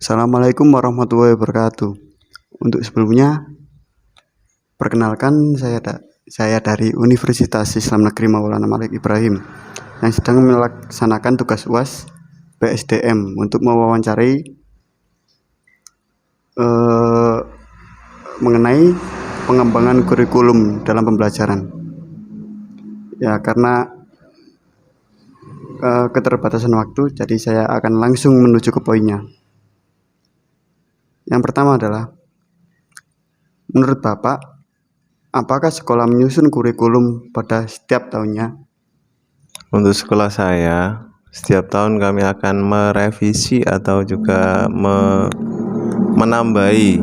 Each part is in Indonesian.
Assalamualaikum warahmatullahi wabarakatuh. Untuk sebelumnya, perkenalkan saya dari Universitas Islam Negeri Maulana Malik Ibrahim yang sedang melaksanakan tugas UAS PSDM untuk mewawancari mengenai pengembangan kurikulum dalam pembelajaran. Ya, karena keterbatasan waktu, jadi saya akan langsung menuju ke poinnya. Yang pertama adalah, menurut Bapak, apakah sekolah menyusun kurikulum pada setiap tahunnya? Untuk sekolah saya, setiap tahun kami akan merevisi atau juga menambahi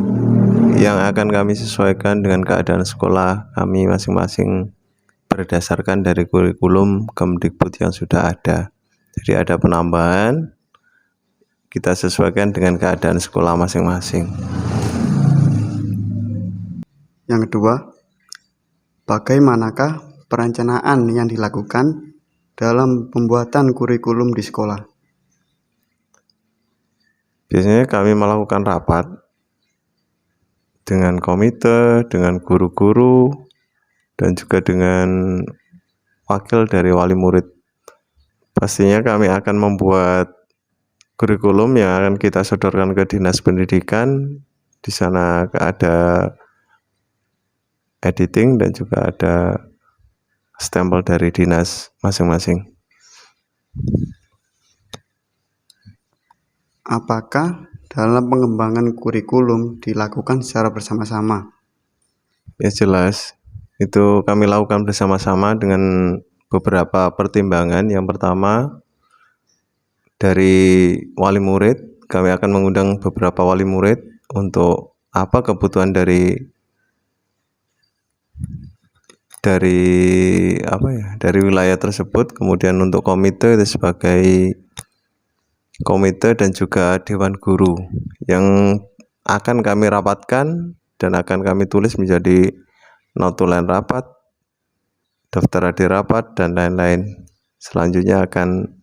yang akan kami sesuaikan dengan keadaan sekolah kami masing-masing berdasarkan dari kurikulum Kemdikbud yang sudah ada. Jadi ada penambahan, kita sesuaikan dengan keadaan sekolah masing-masing. Yang kedua, bagaimanakah perencanaan yang dilakukan dalam pembuatan kurikulum di sekolah? Biasanya kami melakukan rapat dengan komite, dengan guru-guru, dan juga dengan wakil dari wali murid. Pastinya kami akan membuat kurikulum yang akan kita sodorkan ke Dinas Pendidikan. Di sana ada editing dan juga ada stempel dari dinas masing-masing. Apakah dalam pengembangan kurikulum dilakukan secara bersama-sama? Ya jelas, itu kami lakukan bersama-sama dengan beberapa pertimbangan. Yang pertama, dari wali murid, kami akan mengundang beberapa wali murid untuk apa kebutuhan dari wilayah tersebut. Kemudian untuk komite itu sebagai komite dan juga dewan guru yang akan kami rapatkan dan akan kami tulis menjadi notulen rapat, daftar hadir rapat, dan lain-lain. Selanjutnya akan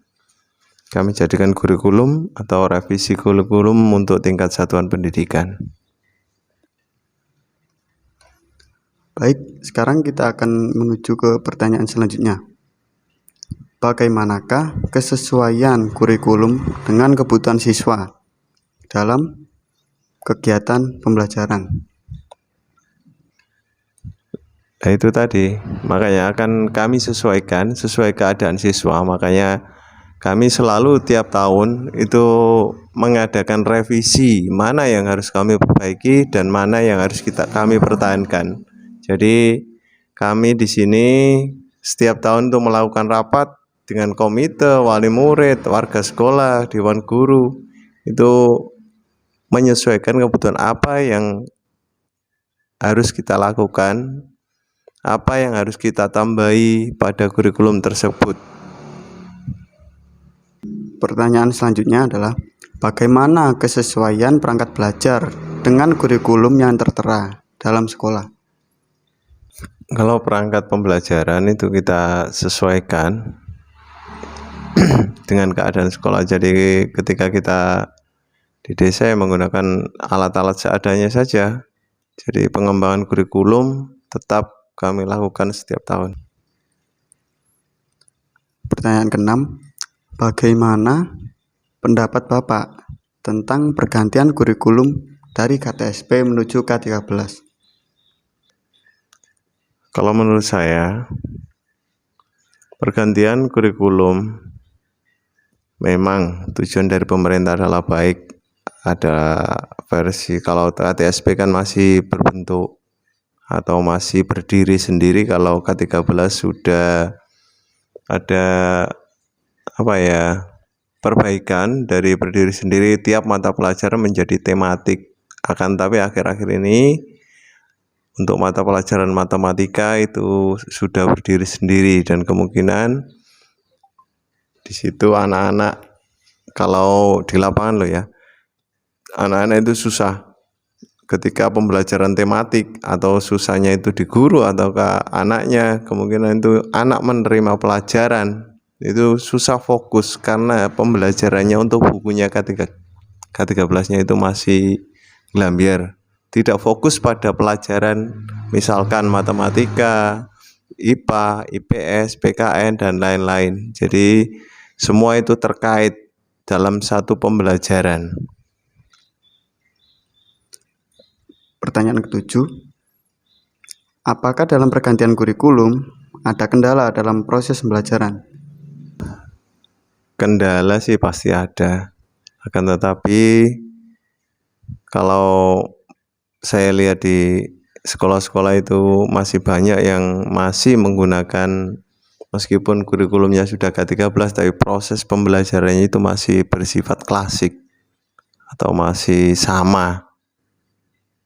kami jadikan kurikulum atau revisi kurikulum untuk tingkat satuan pendidikan. Baik, sekarang kita akan menuju ke pertanyaan selanjutnya. Bagaimanakah kesesuaian kurikulum dengan kebutuhan siswa dalam kegiatan pembelajaran? Nah itu tadi, makanya akan kami sesuaikan sesuai keadaan siswa. Makanya kami selalu tiap tahun itu mengadakan revisi mana yang harus kami perbaiki dan mana yang harus kami pertahankan. Jadi kami di sini setiap tahun untuk melakukan rapat dengan komite, wali murid, warga sekolah, dewan guru, itu menyesuaikan kebutuhan apa yang harus kita lakukan, apa yang harus kita tambahi pada kurikulum tersebut. Pertanyaan selanjutnya adalah, bagaimana kesesuaian perangkat belajar dengan kurikulum yang tertera dalam sekolah? Kalau perangkat pembelajaran itu kita sesuaikan dengan keadaan sekolah. Jadi ketika kita di desa menggunakan alat-alat seadanya saja. Jadi pengembangan kurikulum tetap kami lakukan setiap tahun. Pertanyaan keenam, bagaimana pendapat Bapak tentang pergantian kurikulum dari KTSP menuju K13? Kalau menurut saya, pergantian kurikulum memang tujuan dari pemerintah adalah baik. Ada versi, kalau KTSP kan masih berbentuk atau masih berdiri sendiri. Kalau K13 sudah ada perbaikan dari berdiri sendiri, tiap mata pelajaran menjadi tematik. Akan tapi akhir-akhir ini untuk mata pelajaran matematika itu sudah berdiri sendiri, dan kemungkinan di situ anak-anak, kalau di lapangan loh ya, anak-anak itu susah ketika pembelajaran tematik, atau susahnya itu di guru atau ke anaknya. Kemungkinan itu anak menerima pelajaran itu susah fokus karena pembelajarannya untuk bukunya K13-nya itu masih gelambiar, tidak fokus pada pelajaran misalkan matematika, IPA, IPS, PKN, dan lain-lain. Jadi semua itu terkait dalam satu pembelajaran. Pertanyaan ketujuh, apakah dalam pergantian kurikulum ada kendala dalam proses pembelajaran? Kendala sih pasti ada, akan tetapi kalau saya lihat di sekolah-sekolah itu masih banyak yang masih menggunakan, meskipun kurikulumnya sudah K13, tapi proses pembelajarannya itu masih bersifat klasik atau masih sama,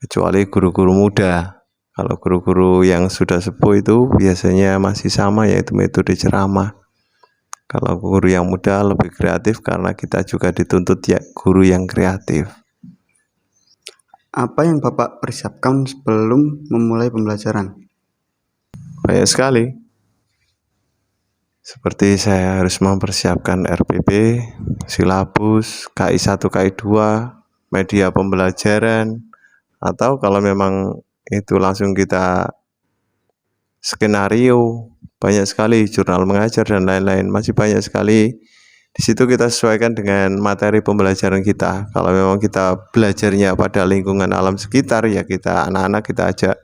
kecuali guru-guru muda. Kalau guru-guru yang sudah sepuh itu biasanya masih sama, yaitu metode ceramah. Kalau guru yang muda lebih kreatif karena kita juga dituntut ya guru yang kreatif. Apa yang Bapak persiapkan sebelum memulai pembelajaran? Banyak sekali. Seperti saya harus mempersiapkan RPP, silabus, KI1, KI2, media pembelajaran, atau kalau memang itu langsung kita skenario, banyak sekali jurnal mengajar dan lain-lain, masih banyak sekali. Di situ kita sesuaikan dengan materi pembelajaran kita. Kalau memang kita belajarnya pada lingkungan alam sekitar, ya kita anak-anak kita ajak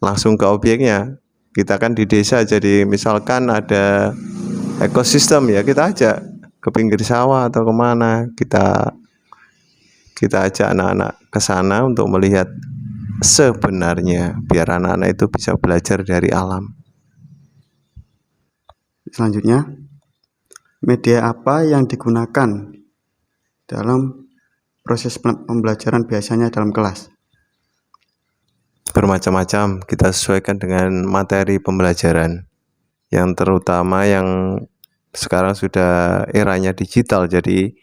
langsung ke objeknya. Kita kan di desa, jadi misalkan ada ekosistem, ya kita ajak ke pinggir sawah atau kemana, kita ajak anak-anak ke sana untuk melihat sebenarnya, biar anak-anak itu bisa belajar dari alam. Selanjutnya, media apa yang digunakan dalam proses pembelajaran biasanya dalam kelas? Bermacam-macam, kita sesuaikan dengan materi pembelajaran. Yang terutama yang sekarang sudah eranya digital, jadi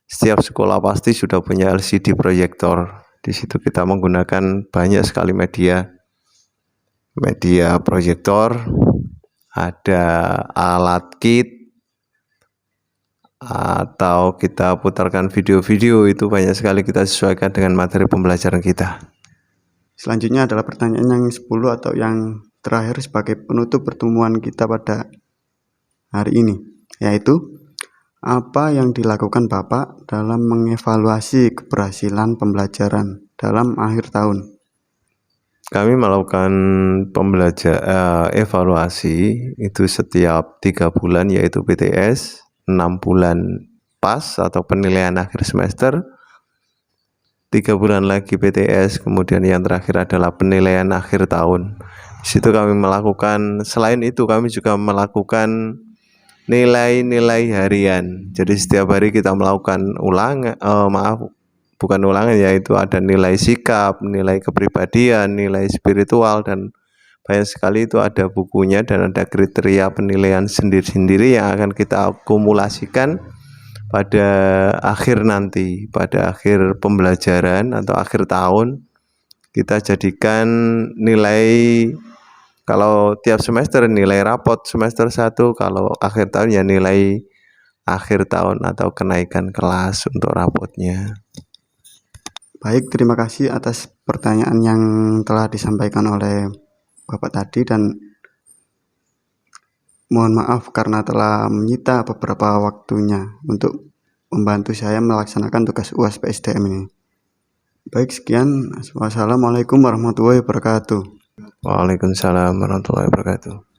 setiap sekolah pasti sudah punya LCD proyektor. Di situ kita menggunakan banyak sekali media proyektor, ada alat kit, atau kita putarkan video-video, itu banyak sekali kita sesuaikan dengan materi pembelajaran kita. Selanjutnya adalah pertanyaan yang 10 atau yang terakhir sebagai penutup pertemuan kita pada hari ini, yaitu apa yang dilakukan Bapak dalam mengevaluasi keberhasilan pembelajaran dalam akhir tahun? Kami melakukan evaluasi itu setiap 3 bulan, yaitu PTS, 6 bulan PAS atau penilaian akhir semester, 3 bulan lagi PTS, kemudian yang terakhir adalah penilaian akhir tahun. Di situ kami melakukan, selain itu kami juga melakukan nilai-nilai harian. Jadi setiap hari kita melakukan ulangan, yaitu ada nilai sikap, nilai kepribadian, nilai spiritual, dan banyak sekali itu ada bukunya dan ada kriteria penilaian sendiri-sendiri yang akan kita akumulasikan pada akhir nanti, pada akhir pembelajaran atau akhir tahun. Kita jadikan nilai, kalau tiap semester nilai rapot semester 1, kalau akhir tahun ya nilai akhir tahun atau kenaikan kelas untuk rapotnya. Baik, terima kasih atas pertanyaan yang telah disampaikan oleh Bapak tadi, dan mohon maaf karena telah menyita beberapa waktunya untuk membantu saya melaksanakan tugas UAS PSDM ini. Baik, sekian. Wassalamualaikum warahmatullahi wabarakatuh. Waalaikumsalam warahmatullahi wabarakatuh.